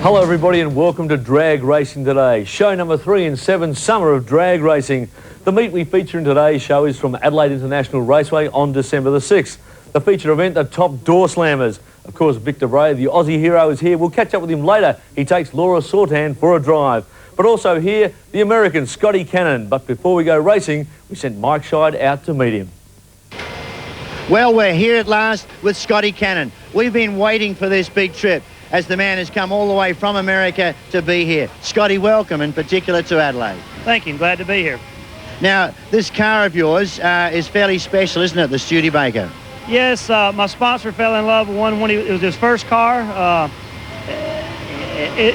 Hello everybody and welcome to Drag Racing Today. Show number 3 in 7, Summer of Drag Racing. The meet we feature in today's show is from Adelaide International Raceway on December the 6th. The featured event, the Top Doorslammers. Of course, Victor Bray, the Aussie hero, is here. We'll catch up with him later. He takes Csortan for a drive. But also here, the American Scotty Cannon. But before we go racing, we sent Mike Scheid out to meet him. Well, we're here at last with Scotty Cannon. We've been waiting for this big trip, as the man has come all the way from America to be here. Scotty, welcome, in particular to Adelaide. Thank you, glad to be here. Now, this car of yours is fairly special, isn't it, the Studebaker? Yes, my sponsor fell in love with one when it was his first car. I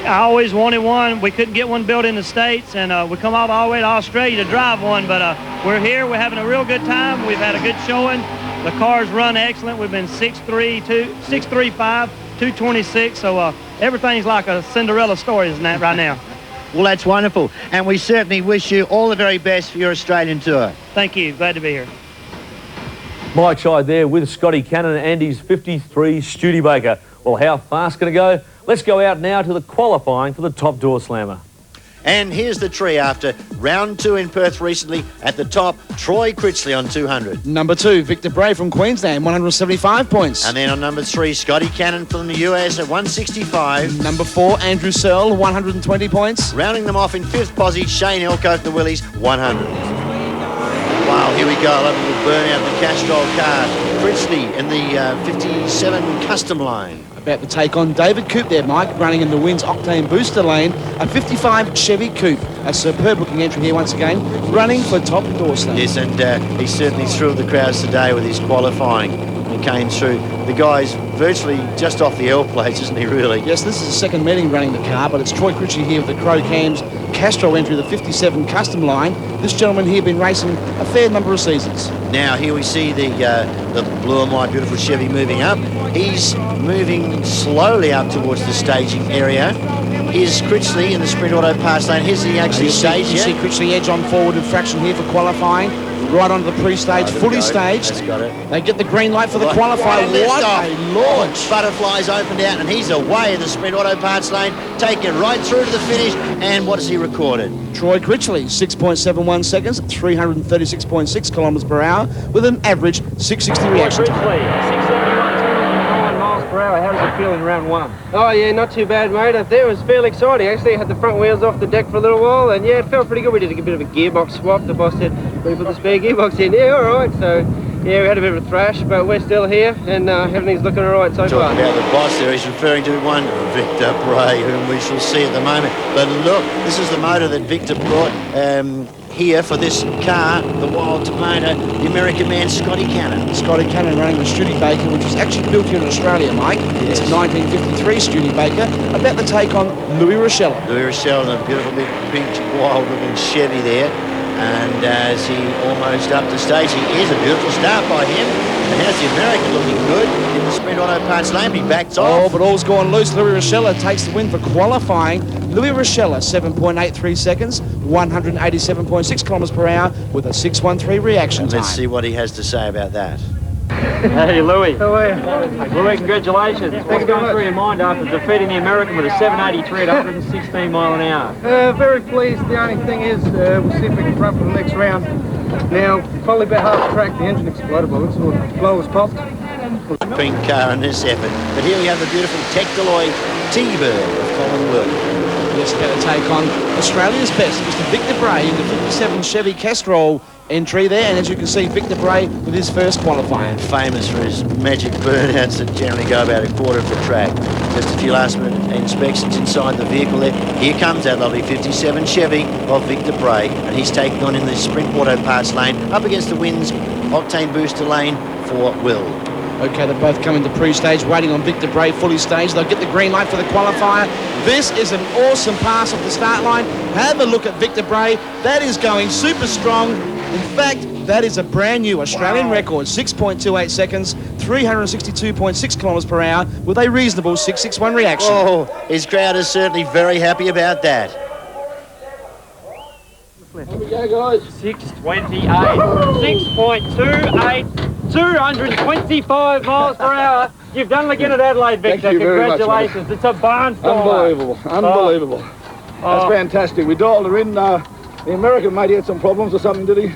always wanted one. We couldn't get one built in the States, and we come all the way to Australia to drive one, but we're here. We're having a real good time. We've had a good showing. The cars run excellent. We've been 6.35, 226, so everything's like a Cinderella story, isn't that, right now? Well, that's wonderful, and we certainly wish you all the very best for your Australian tour. Thank you, glad to be here. Mike Scheid there with Scotty Cannon and his 53 Studebaker. Well, how fast can it go? Let's go out now to the qualifying for the Top Doorslammer. And here's the tree after round 2 in Perth recently. At the top, Troy Critchley on 200. Number 2, Victor Bray from Queensland, 175 points. And then on number 3, Scotty Cannon from the US at 165. Number 4, Andrew Searle, 120 points. Rounding them off in 5th posse, Shane Elcote, the Willies, 100. Wow, here we go. A little burn out the Castrol car. Critchley in the 57 custom line. About to take on David Coupe there, Mike, running in the Wins Octane Booster lane. A 55 Chevy Coupe. A superb looking entry here once again, running for Top Doorslammer. Yes, and he certainly thrilled the crowds today with his qualifying. He came through. The guy's virtually just off the L plates, isn't he, really? Yes, this is the second meeting running the car, but it's Troy Critchley here with the Crow Cams Castrol entry, the 57 custom line. This gentleman here been racing a fair number of seasons. Now here we see the blue and white beautiful Chevy moving up. He's moving slowly up towards the staging area. Here's Critchley in the sprint auto pass lane. Here's the actually staged. You see Critchley edge on forward in fraction here for qualifying. Right onto the pre-stage, fully staged. That's got it. They get the green light for the qualifier. What a launch! Butterflies opened out, and he's away in the sprint auto parts lane, taking it right through to the finish. And what has he recorded? Troy Critchley, 6.71 seconds, 336.6 kilometres per hour, with an average 660 reaction time. 671 miles per hour. How does it feel in round 1? Oh yeah, not too bad, mate. I think it was fairly exciting. Actually, I had the front wheels off the deck for a little while, and yeah, it felt pretty good. We did a bit of a gearbox swap. The boss said, we put the spare gearbox in. Yeah, all right. So yeah, we had a bit of a thrash, but we're still here, and everything's looking all right so far. Talking about the boss there, he's referring to one Victor Bray, whom we shall see at the moment. But look, this is the motor that Victor brought here for this car, the wild tomato, the American man Scotty Cannon. Scotty Cannon running the Studebaker, which was actually built here in Australia, Mike. Yes. It's a 1953 Studebaker, about to take on Louis Rochelle. Louis Rochelle and a beautiful big pink wild-looking Chevy there. And as he almost up the stage, he is a beautiful start by him. And how's the American looking good in the sprint auto parts lane? He backs off. Oh, but all's gone loose. Louis Rochelle takes the win for qualifying. Louis Rochelle, 7.83 seconds, 187.6 kilometres per hour with a 613 reaction time. Let's see what he has to say about that. Hey, Louis. How are you? Louis, congratulations. What's going through your mind after defeating the American with a 783 at 116 mile an hour? Very pleased. The only thing is, we'll see if we can run for the next round. Now, probably about half the track, the engine exploded, but looks as low as popped. Pink car in this effort. But here we have the beautiful Tectaloy T-Bird of Colin Wood. Yes, going to take on Australia's best, Mr. Victor Bray in the 57 Chevy Castrol entry there, and as you can see, Victor Bray with his first qualifying. Famous for his magic burnouts that generally go about a quarter of the track. Just a few last-minute inspections inside the vehicle there. Here comes that lovely 57 Chevy of Victor Bray, and he's taking on in the sprint auto parts lane, up against the Wins Octane Booster lane for Will. Okay, they're both coming to pre-stage, waiting on Victor Bray fully staged. They'll get the green light for the qualifier. This is an awesome pass off the start line. Have a look at Victor Bray. That is going super strong. In fact, that is a brand new Australian record, 6.28 seconds, 362.6 kilometres per hour with a reasonable 661 reaction. Oh, his crowd is certainly very happy about that. Here we go, guys. 628. 6.28. 225 miles per hour. You've done it again at Adelaide, Victor. Thank you very much, Congratulations. It's a barnstormer. Unbelievable, unbelievable. That's fantastic. We dialed her in. The American mate, he had some problems or something, did he?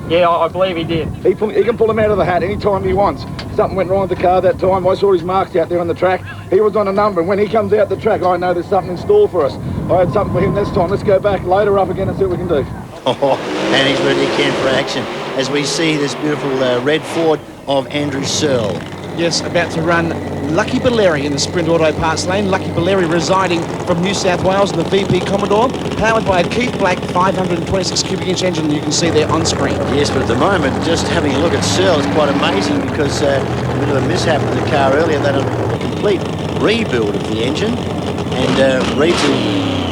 Yeah, I believe he did. He can pull them out of the hat any time he wants. Something went wrong with the car that time. I saw his marks out there on the track. He was on a number, and when he comes out the track, I know there's something in store for us. I had something for him this time. Let's go back, load her up again and see what we can do. Oh, and he's ready again for action as we see this beautiful red Ford of Andrew Searle. Yes, about to run Lucky Baleri in the Sprint Auto Parts lane. Lucky Baleri residing from New South Wales in the VP Commodore, powered by a Keith Black 526 cubic inch engine that you can see there on screen. Yes, but at the moment, just having a look at Searle is quite amazing because a bit of a mishap with the car earlier. They had a complete rebuild of the engine, and Reed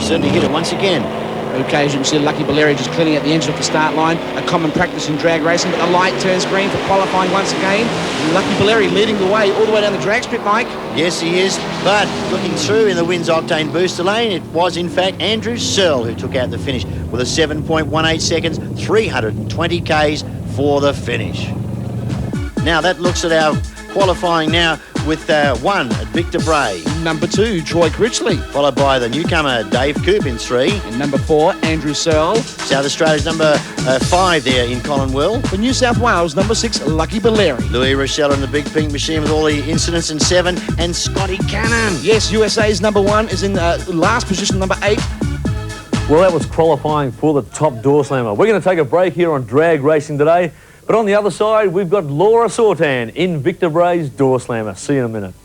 certainly hit it once again. Okay, as you can see, Lucky Baleri just cleaning out the engine off the start line. A common practice in drag racing, but the light turns green for qualifying once again. Lucky Baleri leading the way all the way down the drag strip, Mike. Yes, he is. But looking through in the Wins Octane booster lane, it was in fact Andrew Searle who took out the finish with a 7.18 seconds, 320 Ks for the finish. Now that looks at our qualifying now with 1 at Victor Bray. Number 2, Troy Critchley. Followed by the newcomer Dave Coop in 3. And number 4, Andrew Searle. South Australia's number 5 there in Collinwell. For New South Wales, number 6, Lucky Baleri. Louis Rochelle in the big pink machine with all the incidents in 7. And Scotty Cannon. Yes, USA's number 1 is in last position, number 8. Well, that was qualifying for the Top Doorslammer. We're going to take a break here on Drag Racing today. But on the other side, we've got Laura Csortan in Victor Bray's Doorslammer. See you in a minute.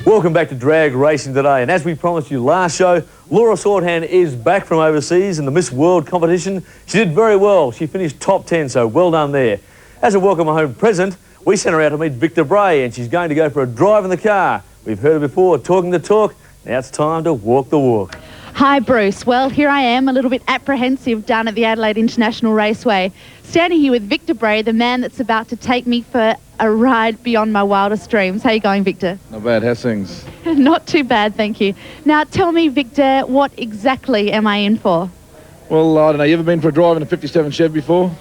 Welcome back to Drag Racing today, and as we promised you last show, Laura Csortan is back from overseas in the Miss World competition. She did very well. She finished top 10, so well done there. As a welcome home present, we sent her out to meet Victor Bray, and she's going to go for a drive in the car. We've heard her before, talking the talk. Now it's time to walk the walk. Hi Bruce, well here I am a little bit apprehensive down at the Adelaide International Raceway, standing here with Victor Bray, the man that's about to take me for a ride beyond my wildest dreams. How are you going, Victor? Not bad, how's things? Not too bad, thank you. Now tell me, Victor, what exactly am I in for? Well, I don't know, you ever been for a drive in a 57 Chevy before?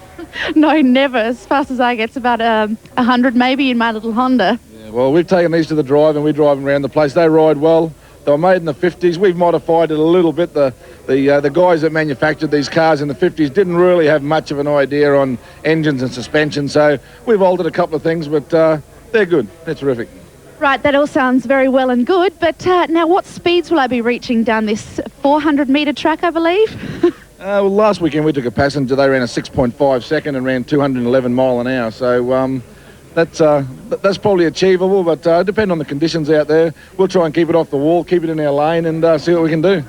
No, never. As fast as I get, it's about 100 maybe in my little Honda. Yeah, well, we've taken these to the drive and we drive them around the place. They ride well. They were made in the 50s. We've modified it a little bit. The guys that manufactured these cars in the 50s didn't really have much of an idea on engines and suspension, so we've altered a couple of things, but they're good. They're terrific. Right, that all sounds very well and good, but now what speeds will I be reaching down this 400-metre track, I believe? Well, last weekend we took a passenger. They ran a 6.5 second and ran 211 mile an hour, so that's probably achievable, but depending on the conditions out there, we'll try and keep it off the wall, keep it in our lane, and see what we can do.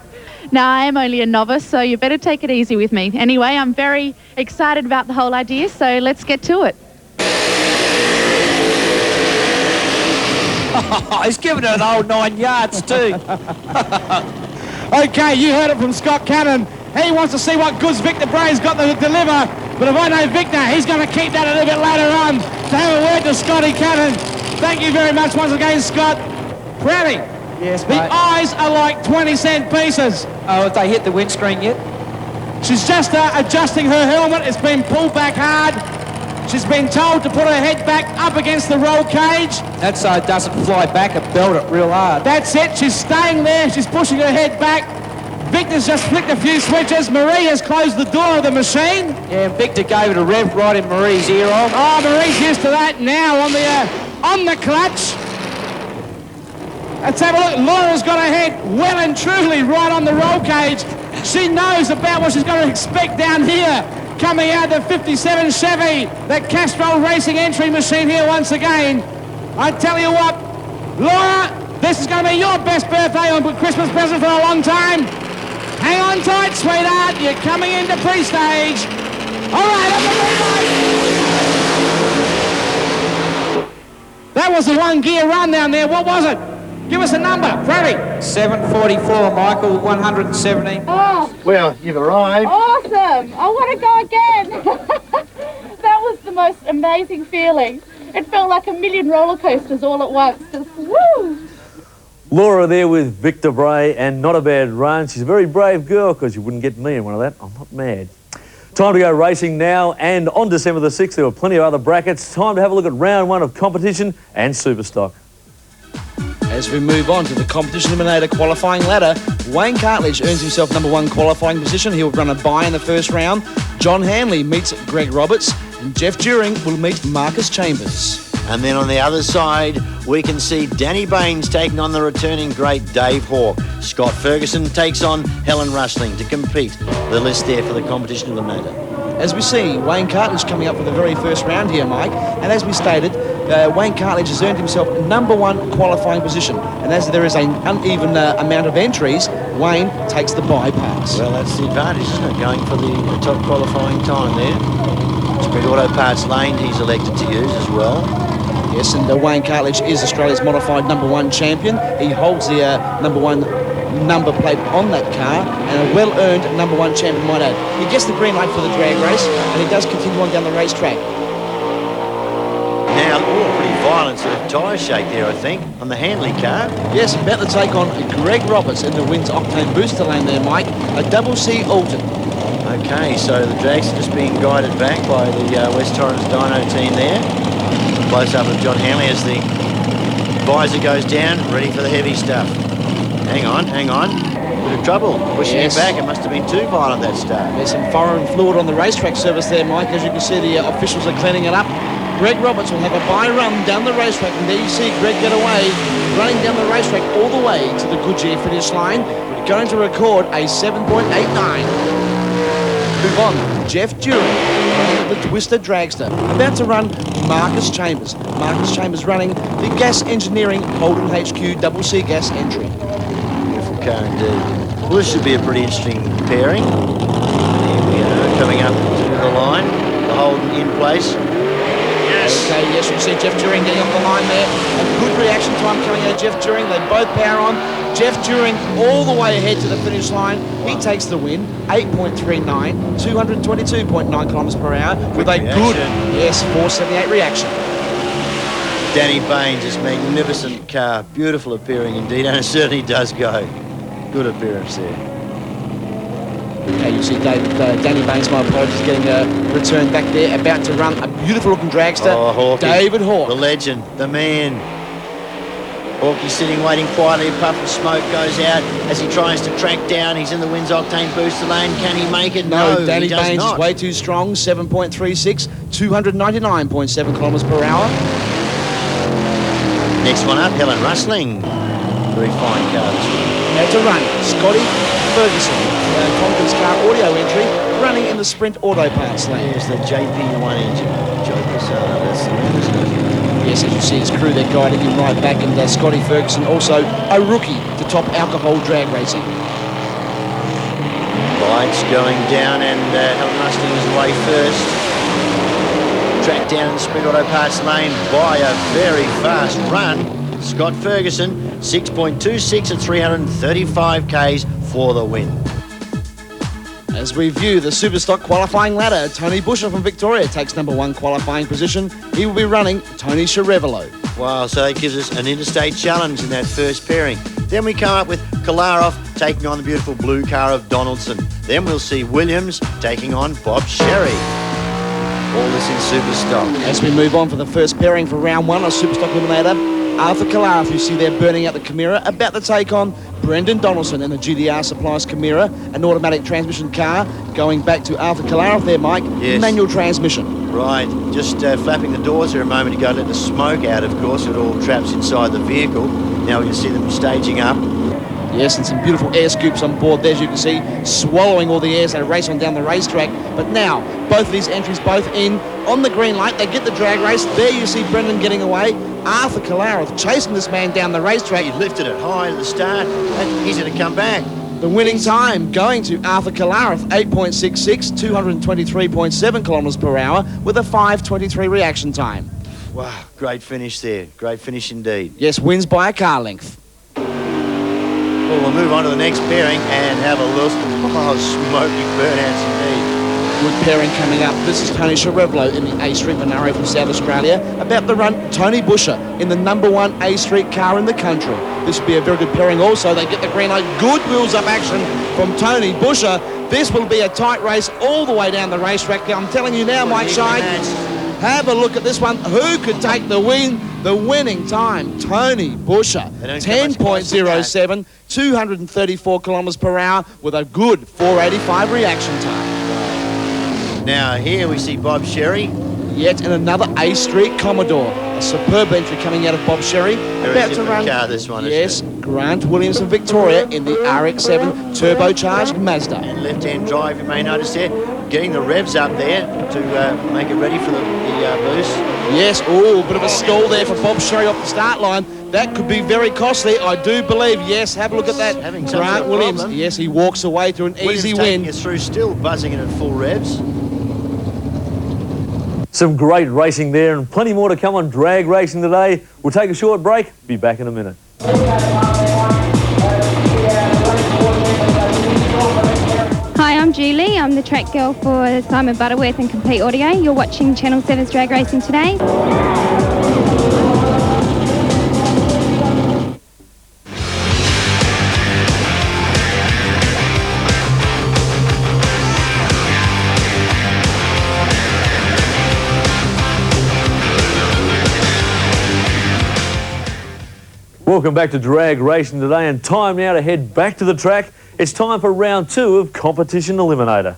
Now, I am only a novice, so you better take it easy with me. Anyway, I'm very excited about the whole idea, so let's get to it. He's giving it an old 9 yards too. Okay, you heard it from Scott Cannon. He wants to see what goods Victor Bray's got to deliver. But if I know Victor, he's going to keep that a little bit later on. To have a word to Scotty Cannon. Thank you very much once again, Scott. Proudy. Yes, the mate. eyes are like 20-cent pieces. Oh, have they hit the windscreen yet? She's just adjusting her helmet. It's been pulled back hard. She's been told to put her head back up against the roll cage. That's so it doesn't fly back and belt it real hard. That's it. She's staying there. She's pushing her head back. Victor's just flicked a few switches. Marie has closed the door of the machine. Yeah, and Victor gave it a rev right in Marie's ear hole. Oh, Marie's used to that now on the clutch. Let's have a look. Laura's got her head well and truly right on the roll cage. She knows about what she's going to expect down here. Coming out the 57 Chevy, the Castrol Racing entry machine here once again. I tell you what, Laura, this is going to be your best birthday or Christmas present for a long time. Hang on tight, sweetheart. You're coming into pre-stage. All right, up the green light. That was the one-gear run down there. What was it? Give us a number, Freddie. 744, Michael, 117. Oh, Well, you've arrived. awesome. I want to go again. That was the most amazing feeling. It felt like a million roller coasters all at once. Just woo! Laura there with Victor Bray, and not a bad run. She's a very brave girl, because you wouldn't get me in one of that. I'm not mad. Time to go racing now, and on December the 6th, there were plenty of other brackets. Time to have a look at round 1 of competition and Superstock. As we move on to the competition eliminator qualifying ladder, Wayne Cartledge earns himself #1 qualifying position. He'll run a bye in the first round. John Hanley meets Greg Roberts, and Jeff During will meet Marcus Chambers. And then on the other side, we can see Danny Baines taking on the returning great Dave Hawke. Scott Ferguson takes on Helen Rustling to compete. The list there for the competition eliminator. As we see, Wayne Cartledge coming up for the very first round here, Mike. And as we stated, Wayne Cartledge has earned himself #1 qualifying position. And as there is an uneven amount of entries, Wayne takes the bypass. Well, that's the advantage, isn't it? Going for the top qualifying time there. Sprint Auto Parts Lane he's elected to use as well. Yes, and Wayne Cartledge is Australia's modified #1 champion. He holds the #1 number plate on that car, and a well-earned #1 champion, might add. He gets the green light for the drag race, and he does continue on down the racetrack. Now, pretty violent sort of tyre shake there, I think, on the Handley car. Yes, about to take on Greg Roberts in the Wins Octane booster lane there, Mike. A double C Alton. Okay, so the drags are just being guided back by the West Torrens Dyno team there. Close up of John Hanley as the visor goes down, ready for the heavy stuff. Hang on. Bit of trouble. Pushing it back. It must have been too violent, that start. There's some foreign fluid on the racetrack surface there, Mike. As you can see, the officials are cleaning it up. Greg Roberts will have a bye run down the racetrack, and there you see Greg get away, running down the racetrack all the way to the Goodyear finish line. We're going to record a 7.89. Move on, Jeff During, running the Twister Dragster, about to run Marcus Chambers. Marcus Chambers running the Gas Engineering Holden HQ Double C gas entry. Beautiful car indeed. Well, this should be a pretty interesting pairing. Here we are, coming up to the line. The Holden in place. Okay, yes, you see Jeff During getting off the line there. A good reaction time coming out of Jeff During. They both power on. Jeff During all the way ahead to the finish line. He takes the win, 8.39, 222.9 kilometres per hour with a good, 478 reaction. Danny Baines, this magnificent car. Beautiful appearing indeed, and it certainly does go. Good appearance there. Okay, you see Danny Baines, my apologies, getting returned back there, about to run a beautiful looking dragster. Oh, Hawke. David Hawke. The legend, the man. Hawke sitting, waiting quietly. A puff of smoke goes out as he tries to track down. He's in the Wins Octane booster lane. Can he make it? No, Danny he does Baines not. is way too strong, 7.36, 299.7 kilometres per hour. Next one up, Helen Rustling. Very fine car this one. Now to run, Scotty Ferguson, Tonkin's car audio entry, running in the Sprint Auto Parts lane. There's the JP1 engine. That's the one, isn't it? Yes, as you see his crew, they're guiding him right back, and Scotty Ferguson, also a rookie to top alcohol drag racing. Lights going down, and Helen Rustling is away first. Tracked down in the Sprint Auto Parts lane by a very fast run. Scott Ferguson, 6.26 at 335 k's for the win. As we view the Superstock qualifying ladder, Tony Busher from Victoria takes #1 qualifying position. He will be running Tony Sharevalo. Wow, so it gives us an interstate challenge in that first pairing. Then we come up with Kolarov taking on the beautiful blue car of Donaldson. Then we'll see Williams taking on Bob Sherry. All this in Superstock. As we move on for the first pairing for round 1 of Superstock Eliminator, Arthur Kolarov, you see there burning out the Chimera, about to take on Brendan Donaldson in the GDR Supplies Chimera, an automatic transmission car. Going back to Arthur Kolarov there, Mike, Yes. manual transmission. Right, just flapping the doors here a moment ago, let the smoke out, of course, it all traps inside the vehicle. Now we can see them staging up. Yes, and some beautiful air scoops on board there, as you can see, swallowing all the air as they race on down the racetrack. But now, both of these entries both in on the green light. They get the drag race. There you see Brendan getting away. Arthur Kolarov chasing this man down the racetrack. He lifted it high at the start, and he's going to come back. The winning time going to Arthur Kolarov, 8.66, 223.7 kilometres per hour with a 5.23 reaction time. Wow, great finish there. Great finish indeed. Yes, wins by a car length. Well, we'll move on to the next pairing and have a look. Oh, smoking burnouts indeed. Good pairing coming up. This is Tony Scherevlo in the A Street Monaro from South Australia. About the run, Tony Busher in the #1 A Street car in the country. This will be a very good pairing also. They get the green light. Good wheels up action from Tony Busher. This will be a tight race all the way down the racetrack. I'm telling you now, Mike Shine, have a look at this one. Who could take the win? The winning time, Tony Busher. 10.07, 234 kilometres per hour with a good 485 reaction time. Now here we see Bob Sherry. Yet in another A Street Commodore. A superb entry coming out of Bob Sherry. Very different car, this one, yes, isn't it? Grant Williams and Victoria in the RX-7 turbocharged Mazda. And left-hand drive, you may notice there, getting the revs up there to make it ready for the boost. Yes, oh, bit of a stall there for Bob Sherry off the start line. That could be very costly, I do believe. Yes, have a look at that. Grant Williams, problem. yes, he walks away to an easy win. Taking us through, still buzzing it at full revs. Some great racing there and plenty more to come on drag racing today. We'll take a short break. Be back in a minute. Hi, I'm Julie. I'm the track girl for Simon Butterworth and Complete Audio. You're watching Channel 7's Drag Racing today. Welcome back to drag racing today and time now to head back to the track. It's time for round 2 of Competition Eliminator.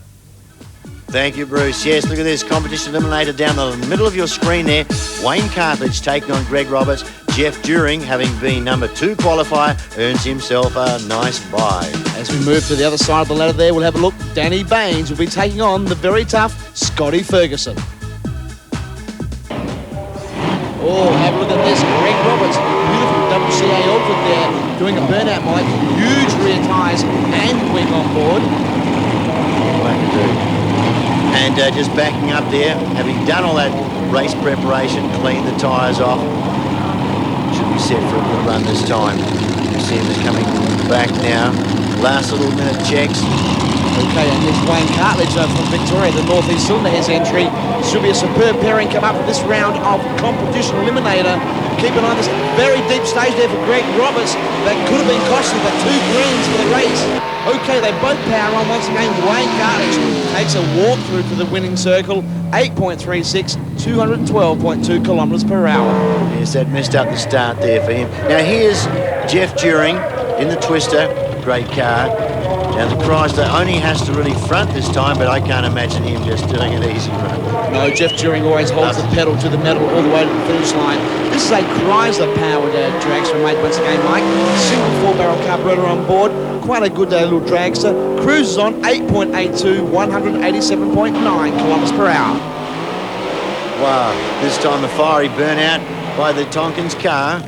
Thank you, Bruce. Yes, look at this Competition Eliminator down the middle of your screen there. Wayne Cartledge taking on Greg Roberts. Jeff During, having been #2 qualifier, earns himself a nice bye. As we move to the other side of the ladder there, we'll have a look. Danny Baines will be taking on the very tough Scotty Ferguson. Oh, have a look at this. Greg Roberts, beautiful WCA outfit there, doing a burnout, Mike. Huge rear tyres and wing on board. And just backing up there, having done all that race preparation, cleaned the tyres off. Should be set for a good run this time. You see him coming back now. Last little minute checks. Okay, and there's Wayne Cartledge from Victoria, the Northeast Cylinder has entry. Should be a superb pairing come up for this round of Competition Eliminator. Keep an eye on this very deep stage there for Greg Roberts. That could have been costly, but 2 greens for the race. Okay, they both power on once again. Wayne Cartledge takes a walk through to the winning circle. 8.36, 212.2 kilometres per hour. Yes, that messed up the start there for him. Now here's Jeff During in the Twister. Great car. Now the Chrysler only has to really front this time, but I can't imagine him just doing an easy run. No, Jeff During always holds the pedal to the metal all the way to the finish line. This is a Chrysler-powered dragster made once again, Mike. Single 4-barrel carburetor on board. Quite a good little dragster. Cruises on 8.82, 187.9 kilometres per hour. Wow, this time the fiery burnout by the Tonkins car.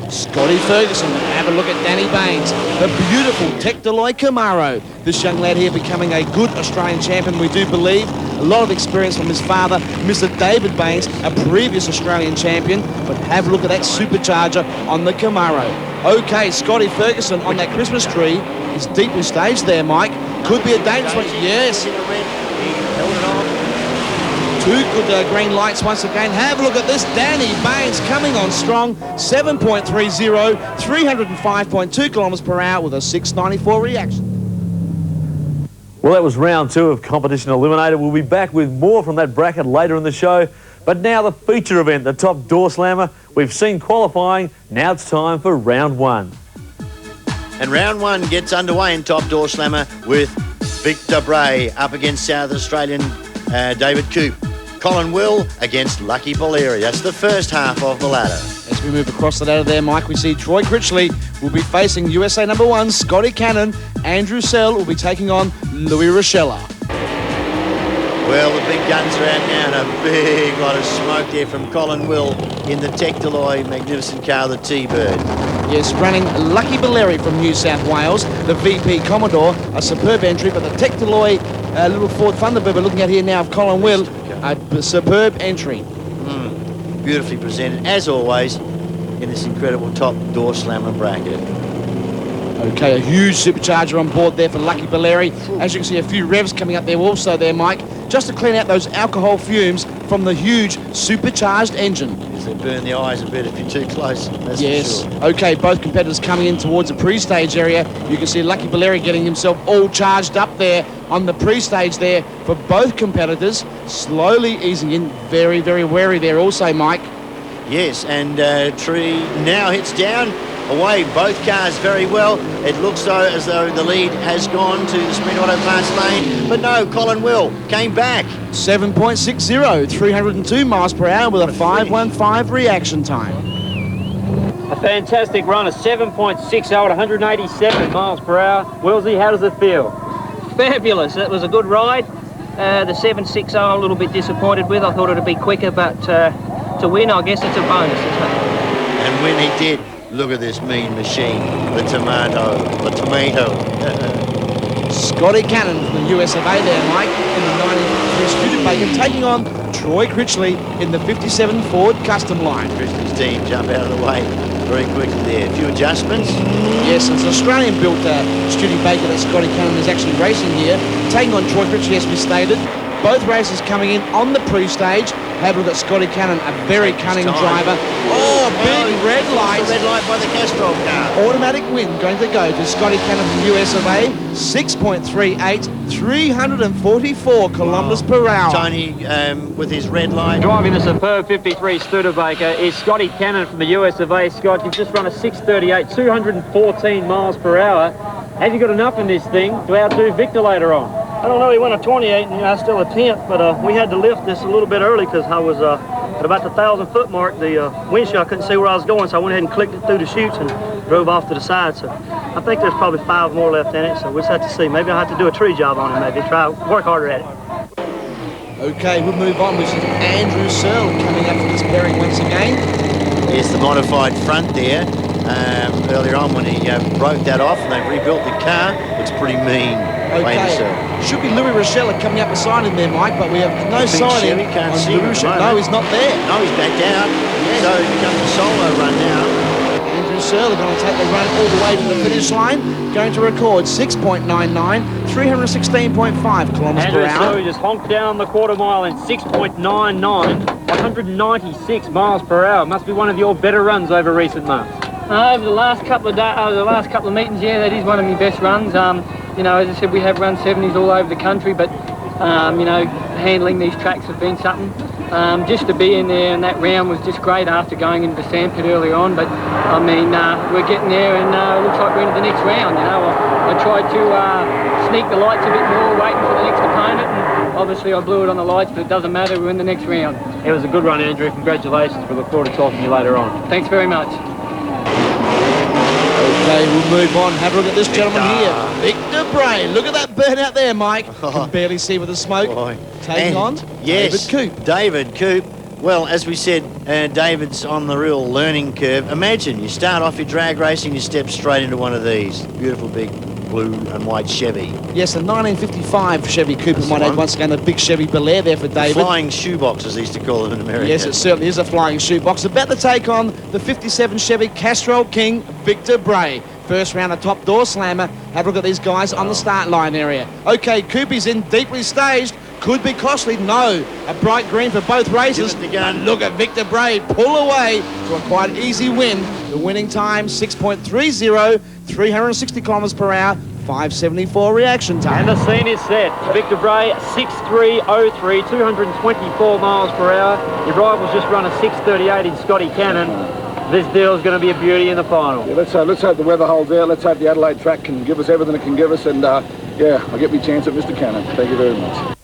Scotty Ferguson, have a look at Danny Baines, the beautiful Tectaloy Camaro. This young lad here becoming a good Australian champion, we do believe. A lot of experience from his father, Mr. David Baines, a previous Australian champion. But have a look at that supercharger on the Camaro. Okay, Scotty Ferguson on that Christmas tree is deeply staged there, Mike. Could be a dangerous one. Yes. Two good green lights once again. Have a look at this. Danny Baines coming on strong. 7.30, 305.2 kilometres per hour with a 694 reaction. Well, that was round 2 of Competition Eliminator. We'll be back with more from that bracket later in the show. But now the feature event, the Top Doorslammer. We've seen qualifying. Now it's time for round 1. And round 1 gets underway in Top Doorslammer with Victor Bray up against South Australian David Coop. Colin Will against Lucky Valeri. That's the first half of the ladder. As we move across the ladder there, Mike, we see Troy Critchley will be facing USA #1 Scotty Cannon. Andrew Sell will be taking on Louis Rochella. Well, the big guns are out now and a big lot of smoke there from Colin Will in the Tectaloy magnificent car, the T-Bird. Yes, running Lucky Valeri from New South Wales, the VP Commodore, a superb entry, but the Tectaloy little Ford Thunderbird we're looking at here now of Colin Will, a superb entry. beautifully presented, as always, in this incredible Top Doorslammer bracket. Okay, a huge supercharger on board there for Lucky Valeri. As you can see, a few revs coming up there also there, Mike, just to clean out those alcohol fumes from the huge supercharged engine. Because they burn the eyes a bit if you're too close, that's yes. for sure. Okay, both competitors coming in towards the pre-stage area. You can see Lucky Valeri getting himself all charged up there on the pre-stage there for both competitors. Slowly easing in, very, very wary there also, Mike. Yes, and Tree now hits down. Away both cars very well. It looks as though the lead has gone to the Sprint Auto Parts lane, but no, Colin Will came back. 7.60, 302 miles per hour with a 5.15 reaction time. A fantastic run, a 7.60 at 187 miles per hour. Wilsey, how does it feel? Fabulous. It was a good ride. The 7.60 I'm a little bit disappointed with. I thought it would be quicker, but to win, I guess it's a bonus, isn't it? And when he did, look at this mean machine, the tomato. Scotty Cannon from the US of A there, Mike, in the 1953 Studebaker, taking on Troy Critchley in the 57 Ford Custom line. Critchley's team jump out of the way very quickly there. A few adjustments. Yes, it's an Australian-built Studebaker that Scotty Cannon is actually racing here, taking on Troy Critchley, as we stated. Both races coming in on the pre-stage. Have a look at Scotty Cannon, a very cunning driver. Oh, big red light. Red light by the Castrol car. Automatic win going to go to Scotty Cannon from US of A. 6.38, 344 kilometres per hour. Tony with his red light. Driving the superb 53 Studebaker is Scotty Cannon from the US of A. Scott, you've just run a 6.38, 214 miles per hour. Have you got enough in this thing to outdo Victor later on? I don't know, he went a 28 and I still a 10th, but we had to lift this a little bit early because I was at about the 1,000-foot mark. The windshield, I couldn't see where I was going, so I went ahead and clicked it through the chutes and drove off to the side. So I think there's probably 5 more left in it, so we'll just have to see. Maybe I'll have to do a tree job on it, maybe work harder at it. Okay, we'll move on with Andrew Searle coming up for this pairing once again. Here's the modified front there. Earlier on when he broke that off and they've rebuilt the car, looks pretty mean. Okay, should be Louis Rochelle coming up beside him there, Mike, but we have no sign of him. Can't see him. No, he's not there. No, he's backed out. Yes. So it becomes a solo run now. Andrew Searle going to take the run all the way to the finish line, going to record 6.99, 316.5 kilometres per hour. Andrew Searle just honked down the quarter mile in 6.99, 196 miles per hour. Must be one of your better runs over recent months. Over the last couple of meetings, yeah, that is one of my best runs. You know, as I said, we have run 70s all over the country, but you know, handling these tracks has been something. Just to be in there, and that round was just great after going into the sandpit earlier on. But I mean, we're getting there, and it looks like we're into the next round. You know, I tried to sneak the lights a bit more, waiting for the next opponent, and obviously I blew it on the lights, but it doesn't matter. We're in the next round. It was a good run, Andrew. Congratulations. We look forward to talking to you later on. Thanks very much. Okay, we'll move on. Have a look at this gentleman here, Victor Bray. Look at that burnout there, Mike. You can barely see with the smoke. Taking on yes, David Coop. David Coop. Well, as we said, David's on the real learning curve. Imagine you start off your drag racing, you step straight into one of these. Beautiful big blue and white Chevy. Yes, a 1955 Chevy Coupe, might add once again a big Chevy Bel Air there for David. Flying shoebox, as they used to call them in America. Yes, it certainly is a flying shoebox. About to take on the 57 Chevy Castrol King, Victor Bray. First round of Top Doorslammer. Have a look at these guys on the start line area. Okay, Coupe is in, deeply staged. Could be costly. No. A bright green for both races. And look at Victor Bray pull away to a quite easy win. The winning time, 6.30, 360 kilometres per hour, 574 reaction time. And the scene is set. Victor Bray, 6.303, 224 miles per hour. Your rival's just run a 6.38 in Scotty Cannon. This deal's going to be a beauty in the final. Yeah, let's hope the weather holds out. Let's hope the Adelaide track can give us everything it can give us. And, yeah, I'll get me chance at Mr. Cannon. Thank you very much.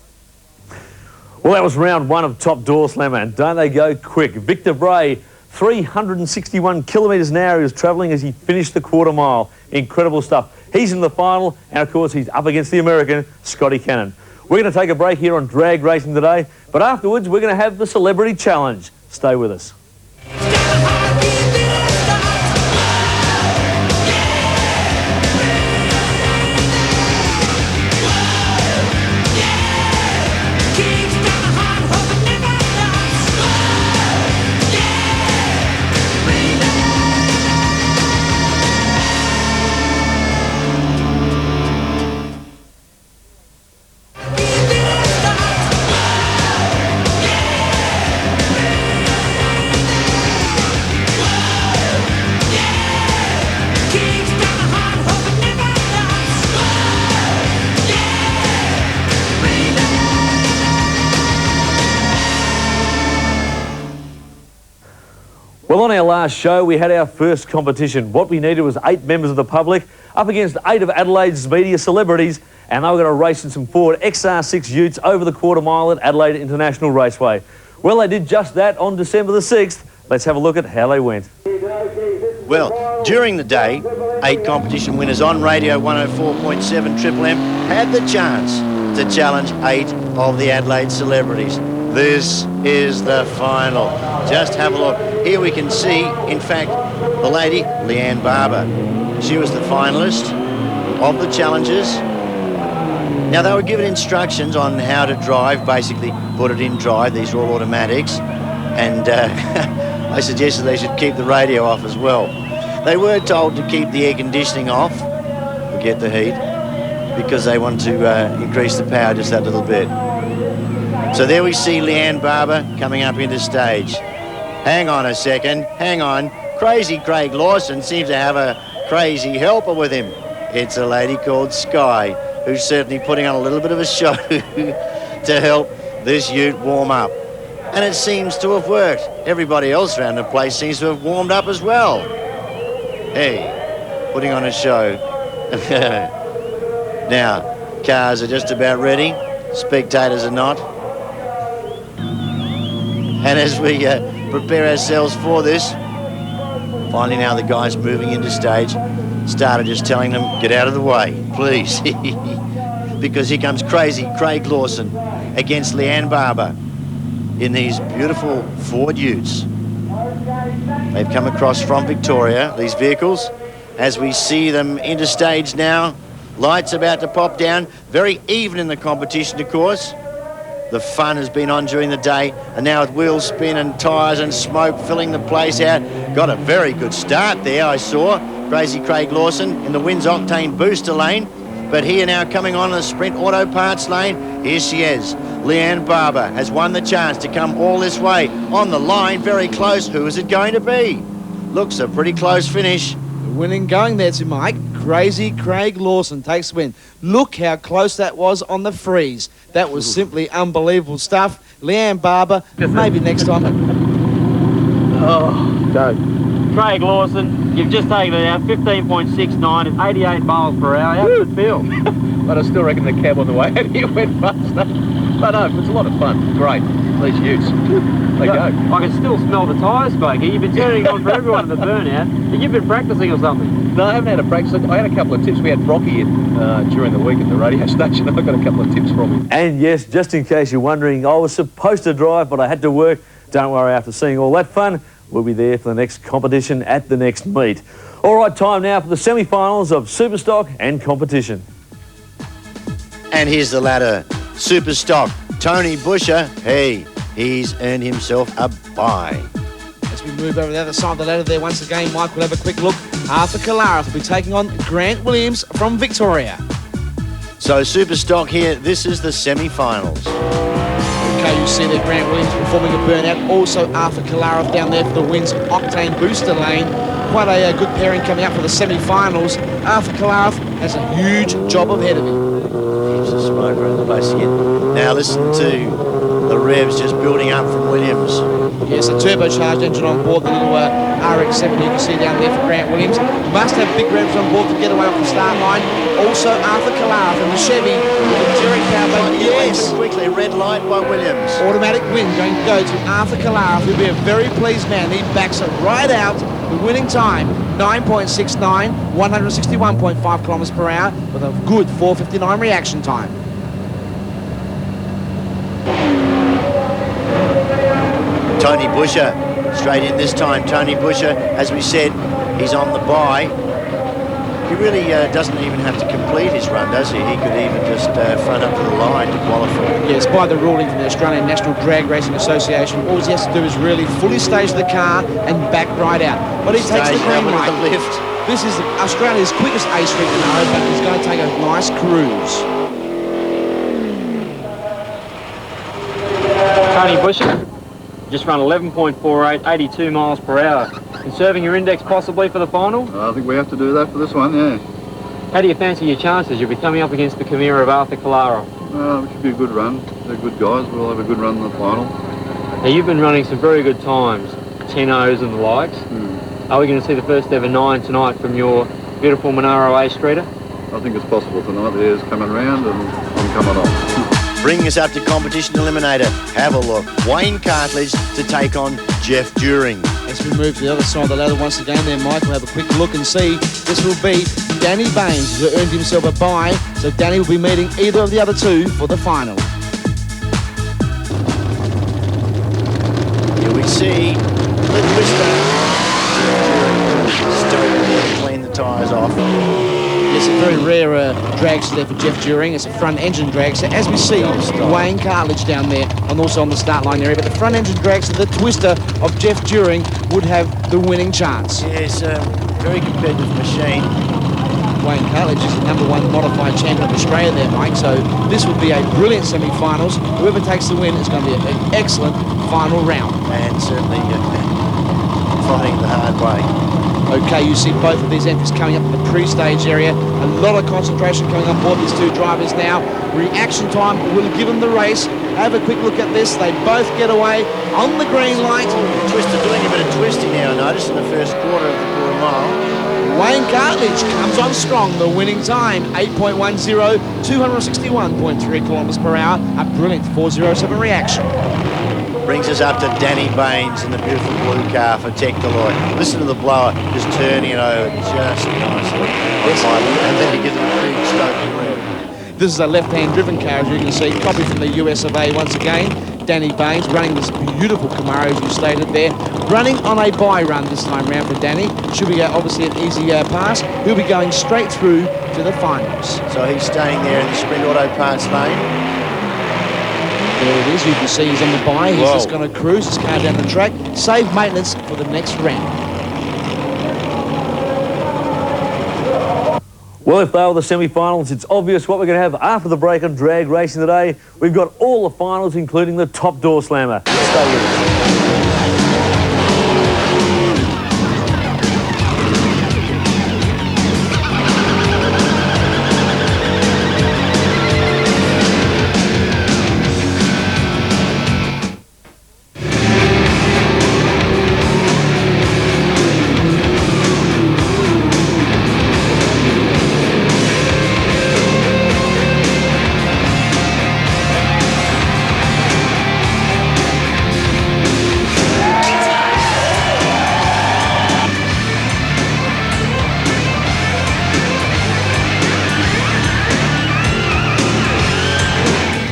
Well, that was round 1 of Top Doorslammer, and don't they go quick. Victor Bray, 361 kilometres an hour he was travelling as he finished the quarter mile. Incredible stuff. He's in the final, and of course he's up against the American, Scotty Cannon. We're going to take a break here on Drag Racing today, but afterwards we're going to have the Celebrity Challenge. Stay with us. Well, on our last show, we had our first competition. What we needed was 8 members of the public up against 8 of Adelaide's media celebrities, and they were going to race in some Ford XR6 utes over the quarter mile at Adelaide International Raceway. Well, they did just that on December the 6th. Let's have a look at how they went. Well, during the day, 8 competition winners on Radio 104.7 Triple M had the chance to challenge 8 of the Adelaide celebrities. This is the final. Just have a look. Here we can see, in fact, the lady, Leanne Barber. She was the finalist of the challenges. Now, they were given instructions on how to drive, basically put it in drive. These are all automatics. And I suggested they should keep the radio off as well. They were told to keep the air conditioning off, forget the heat, because they want to increase the power just that little bit. So there we see Leanne Barber coming up into stage. Hang on a second, hang on. Crazy Craig Lawson seems to have a crazy helper with him. It's a lady called Sky, who's certainly putting on a little bit of a show to help this ute warm up. And it seems to have worked. Everybody else around the place seems to have warmed up as well. Hey, putting on a show. Now, cars are just about ready. Spectators are not. And as we prepare ourselves for this, finally now the guys moving into stage started just telling them, get out of the way, please. Because here comes Crazy Craig Lawson against Leanne Barber in these beautiful Ford utes. They've come across from Victoria, these vehicles. As we see them into stage now, lights about to pop down. Very even in the competition, of course. The fun has been on during the day, and now with wheel spin and tyres and smoke filling the place out. Got a very good start there, I saw. Crazy Craig Lawson in the Wins Octane booster lane. But here now coming on the Sprint Auto Parts lane, here she is. Leanne Barber has won the chance to come all this way. On the line, very close. Who is it going to be? Looks a pretty close finish. The winning going there to Mike. Crazy Craig Lawson takes the win. Look how close that was on the freeze. That was simply unbelievable stuff. Leanne Barber, maybe next time. Oh, go. Craig Lawson, you've just taken it out, 15.69 at 88 miles per hour. How does it feel? But I still reckon the cab on the way out here went faster. But no, it's a lot of fun. Great. These utes. They go. I can still smell the tyre smoke. You've been turning it on for everyone in the burnout. You've been practicing or something? No, I haven't had a practice. I had a couple of tips. We had Brocky in during the week at the radio station. I got a couple of tips from him. And yes, just in case you're wondering, I was supposed to drive, but I had to work. Don't worry, after seeing all that fun, we'll be there for the next competition at the next meet. All right, time now for the semi-finals of Superstock and competition. And here's the ladder. Superstock, Tony Busher. Hey, he's earned himself a bye. As we move over the other side of the ladder there once again, Mike will have a quick look. Arthur Kalara will be taking on Grant Williams from Victoria. So Superstock here, this is the semi-finals. Okay, you see there Grant Williams performing a burnout. Also Arthur Kalara down there for the Wins Octane booster lane. Quite a good pairing coming up for the semi-finals. Arthur Kalara has a huge job ahead of him. Heaps of smoke around the place again. Now listen to the revs just building up from Williams. Yes, a turbocharged engine on board, the little RX-7 you can see down there for Grant Williams. Must have big revs on board to get away off the start line. Also Arthur Kalara from the Chevy with the Jerry power. Yes. Quickly, red light by Williams. Automatic win going to go to Arthur Kalara, who'll be a very pleased man. He backs it right out. The winning time, 9.69, 161.5 kilometres per hour with a good 4:59 reaction time. Tony Busher, straight in this time. Tony Busher, as we said, he's on the bye. He really doesn't even have to complete his run, does he? He could even just front up to the line to qualify. Yes, by the ruling from the Australian National Drag Racing Association, all he has to do is really fully stage the car and back right out. But he takes the green light. The lift. This is Australia's quickest A Street to know, but he's going to take a nice cruise. Tony Busher just run 11.48, 82 miles per hour. Conserving your index possibly for the final? I think we have to do that for this one, yeah. How do you fancy your chances? You'll be coming up against the Chimera of Arthur Kalara. It should be a good run. They're good guys. We'll have a good run in the final. Now, you've been running some very good times. 10-0s and the likes. Are we going to see the first ever 9 tonight from your beautiful Monaro A Streeter? I think it's possible tonight. The air's coming round and I'm coming on. Bringing us up to competition eliminator. Have a look. Wayne Cartledge to take on Jeff During. As we move to the other side of the ladder once again there, Mike, we'll have a quick look and see. This will be Danny Baines, who earned himself a bye. So Danny will be meeting either of the other two for the final. Here we see the twister. Stoke to clean the tyres off. It's a very rare dragster there for Jeff During. It's a front engine dragster. As we see, Wayne Cartledge down there and also on the start line area. But the front engine dragster, the twister of Jeff During, would have the winning chance. Yes, very competitive machine. Wayne Cartledge is the #1 modified champion of Australia there, Mike. So this would be a brilliant semi-finals. Whoever takes the win is going to be an excellent final round. And certainly fighting the hard way. Okay, you see both of these entries coming up in the pre-stage area. A lot of concentration coming on board these two drivers now. Reaction time will give them the race. Have a quick look at this. They both get away on the green light. Twister doing a bit of twisting now, I noticed, in the first quarter of the quarter mile. Wayne Cartledge comes on strong. The winning time, 8.10, 261.3 kilometres per hour. A brilliant 407 reaction. Brings us up to Danny Baines in the beautiful blue car for Tech Deloitte. Listen to the blower just turning it over just nicely. And then he gives it a big stroke of rev. This is a left-hand driven car, as you can see, copied from the US of A once again. Danny Baines running this beautiful Camaro, as you stated there. Running on a bye run this time round for Danny. Should be obviously an easy pass. He'll be going straight through to the finals. So he's staying there in the Sprint Auto Parts lane. There it is, you can see he's on the bye. He's just going to cruise his car down the track, save maintenance for the next round. Well, if they were the semi-finals, it's obvious what we're going to have after the break on drag racing today. We've got all the finals, including the Top Door Slammer. Stay with us.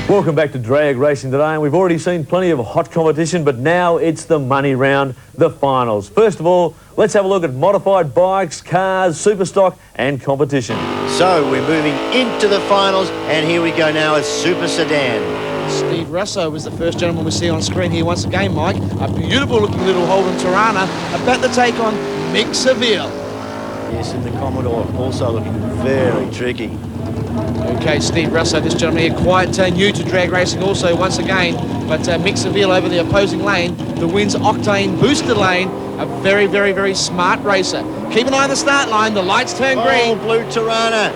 Welcome back to drag racing today, and we've already seen plenty of hot competition, but now it's the money round, the finals. First of all, let's have a look at modified bikes, cars, super stock and competition. So we're moving into the finals, and here we go now with Super Sedan. Steve Russo was the first gentleman we see on screen here once again, Mike. A beautiful looking little Holden Tirana about to take on Mick Seville. Yes, and the Commodore also looking very tricky. Okay, Steve Russo, this gentleman here, quite new to drag racing also once again, but Mick Seville over the opposing lane, the Wins Octane booster lane, a very, very, very smart racer. Keep an eye on the start line, the lights turn green. Blue Tirana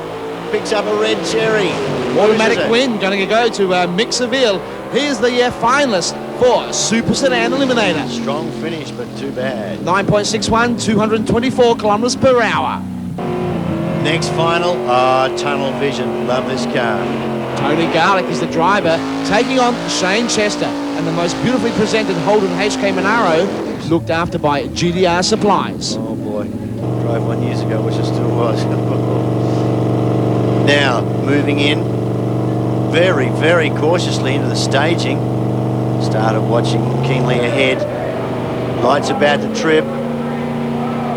picks up a red cherry. Automatic win, going to go to Mick Seville. Here's the finalist for Super Sedan Eliminator. Strong finish, but too bad. 9.61, 224 kilometres per hour. Next final, Tunnel Vision. Love this car. Tony Garlick is the driver, taking on Shane Chester. And the most beautifully presented Holden HK Monaro, looked after by GDR Supplies. Oh boy, drove one years ago, which it still was. Now, moving in very, very cautiously into the staging. Started watching keenly ahead. Lights about to trip.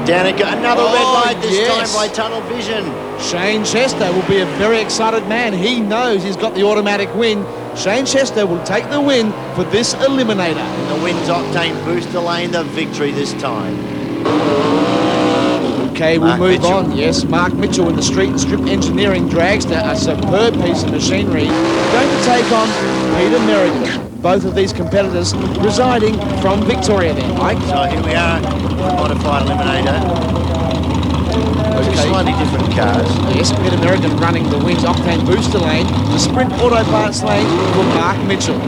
Down it goes. Another red light this time by Tunnel Vision. Shane Chester will be a very excited man. He knows he's got the automatic win. Shane Chester will take the win for this eliminator. The Wins Octane booster lane, the victory this time. Okay, we'll move on. Yes, Mark Mitchell in the Street and Strip Engineering dragster, a superb piece of machinery, going to take on Peter Merrigan. Both of these competitors residing from Victoria there, Mike. So here we are, the modified eliminator. Okay. Slightly different cars. Yes, Peter Merrigan running the Wins Octane booster lane, the Sprint Auto Parts lane for Mark Mitchell.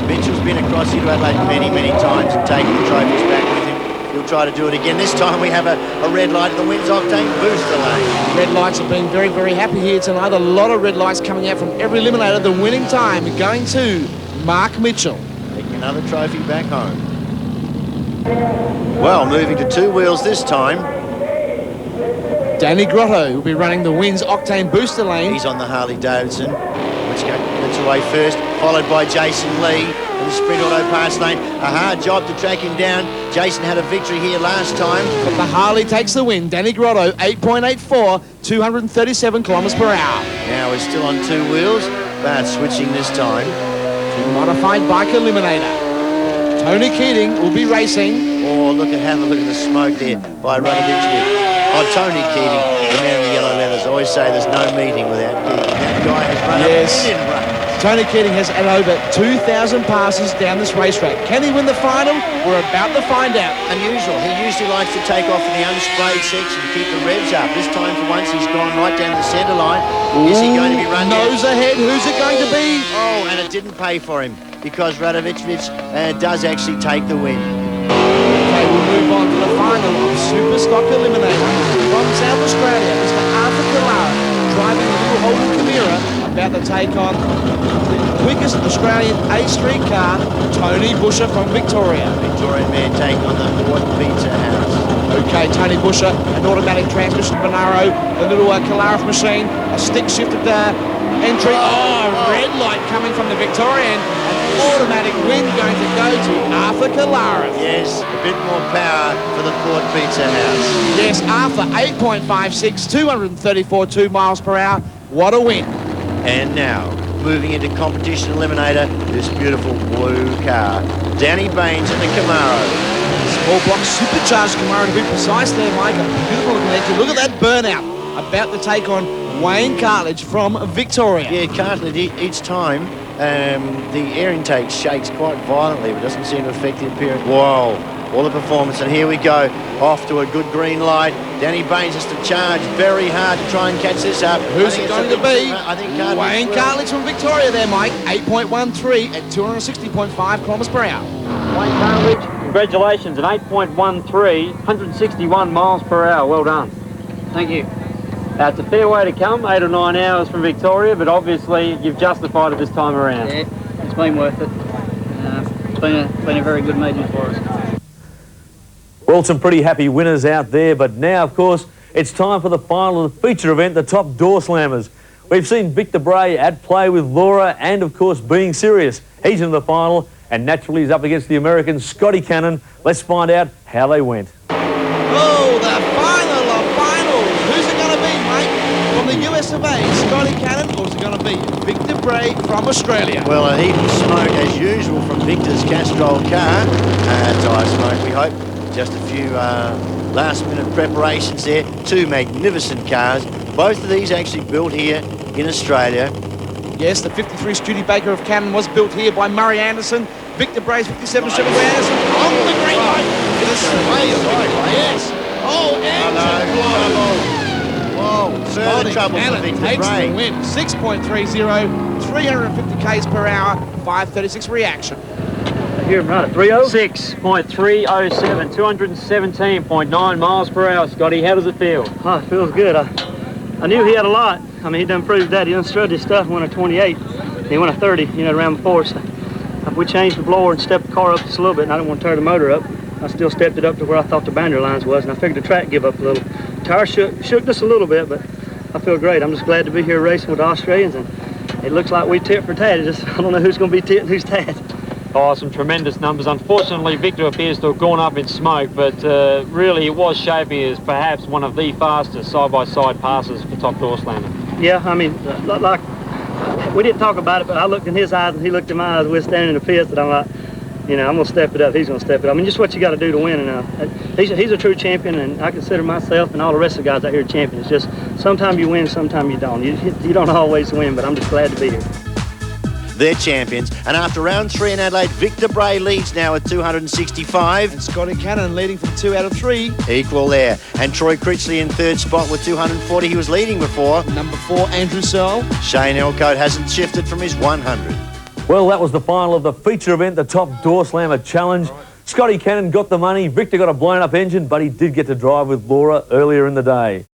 Mitchell's been across here to Adelaide many, many times and taken the trophies back with him. try to do it again. This time we have a red light in the Wins Octane Booster Lane. Red lights have been very, very happy here tonight. A lot of red lights coming out from every eliminator. The winning time going to Mark Mitchell. Taking another trophy back home. Well, moving to two wheels this time. Danny Grotto will be running the Wins Octane Booster Lane. He's on the Harley Davidson. Let's away first, followed by Jason Lee in the Sprint Auto Parts lane. A hard job to track him down. Jason had a victory here last time. But the Harley takes the win. Danny Grotto, 8.84, 237 kilometres per hour. Now we're still on two wheels, but switching this time. The modified bike eliminator. Tony Keating will be racing. Oh, have a look at the smoke there by Radovich. Oh, Tony Keating, the man in the yellow leathers. I always say there's no meeting without Keating. That guy has run up. Tony Keating has had over 2,000 passes down this racetrack. Can he win the final? We're about to find out. Unusual. He usually likes to take off in the unsprayed section, keep the revs up. This time for once he's gone right down the centre line. Is he going to be running? Nose ahead. Who's it going to be? Oh, and it didn't pay for him because Radovich does actually take the win. Okay, we'll move on to the final of Super Stock Eliminator. From South Australia, Mr. Arthur Kalara, driving the little Holden Chimera, about to take on the quickest Australian A-Street car, Tony Busher from Victoria. Victorian man taking on the Ford Pizza House. Okay, Tony Busher, an automatic transmission Monaro, the little Kalara machine, a stick-shifted entry. Red light coming from the Victorian. Automatic win going to go to Arthur Kalara. Yes, a bit more power for the Ford Pizza House. Yes, Arthur, 8.56, 234 miles per hour. What a win. And now, moving into competition eliminator, this beautiful blue car. Danny Baines in the Camaro. Small block supercharged Camaro to be precise there, Mike. A beautiful looking engine. Look at that burnout. About to take on Wayne Cartledge from Victoria. Yeah, Cartledge, each time the air intake shakes quite violently, but doesn't seem to affect the appearance. Whoa, all the performance, and here we go, off to a good green light. Danny Baines has to charge very hard to try and catch this up. Who's it going to be? I think Wayne Cartledge from Victoria there, Mike. 8.13 at 260.5 kilometres per hour. Wayne Cartledge, congratulations, an 8.13, 161 miles per hour. Well done. Thank you. It's a fair way to come, 8 or 9 hours from Victoria, but obviously you've justified it this time around. Yeah, it's been worth it. It's been a very good meeting for us. Well, some pretty happy winners out there, but now, of course, it's time for the final of the feature event, the Top Doorslammers. We've seen Victor Bray at play with Laura and, of course, being serious. He's in the final, and naturally he's up against the American Scotty Cannon. Let's find out how they went. Oh, the final of finals. Who's it going to be, mate? From the US of A, Scotty Cannon, or is it going to be Victor Bray from Australia? Well, a heap of smoke as usual from Victor's Castrol car. Tyre smoke, we hope. Just a few last-minute preparations there. Two magnificent cars. Both of these actually built here in Australia. Yes, the 53 Studebaker of Cannon was built here by Murray Anderson. Victor Bray's 57 Chevy Anderson on the green light. Yes. Oh, engine blow. Whoa, further trouble for Victor takes Bray. the win. 6.30, 350 k's per hour, 536 reaction. Here, right, 6.307, 217.9 miles per hour. Scotty, how does it feel? Oh, it feels good. I knew he had a lot. I mean, he done proved that. He done strutted his stuff, won a 28. He won a 30, the round before. So we changed the blower and stepped the car up just a little bit, and I didn't want to tear the motor up. I still stepped it up to where I thought the boundary lines was, and I figured the track give up a little. Tire shook just a little bit, but I feel great. I'm just glad to be here racing with the Australians, and it looks like we tit for tat. I don't know who's going to be tit and who's tat. Oh, some tremendous numbers. Unfortunately, Victor appears to have gone up in smoke, but really it was shaping as perhaps one of the fastest side-by-side passes for Top Doorslammer. Yeah, I mean, like we didn't talk about it, but I looked in his eyes and he looked in my eyes. We're standing in the pits, and I'm like, I'm going to step it up. He's going to step it up. I mean, just what you got to do to win. And he's a true champion, and I consider myself and all the rest of the guys out here champions. Just sometimes you win, sometimes you don't. You don't always win, but I'm just glad to be here. They're champions, and after round 3 in Adelaide, Victor Bray leads now at 265. And Scotty Cannon leading from 2 out of 3. Equal there. And Troy Critchley in third spot with 240. He was leading before. Number 4, Andrew Searle. Shane Elcote hasn't shifted from his 100. Well, that was the final of the feature event, the Top Doorslammer Challenge. Scotty Cannon got the money. Victor got a blown up engine, but he did get to drive with Laura earlier in the day.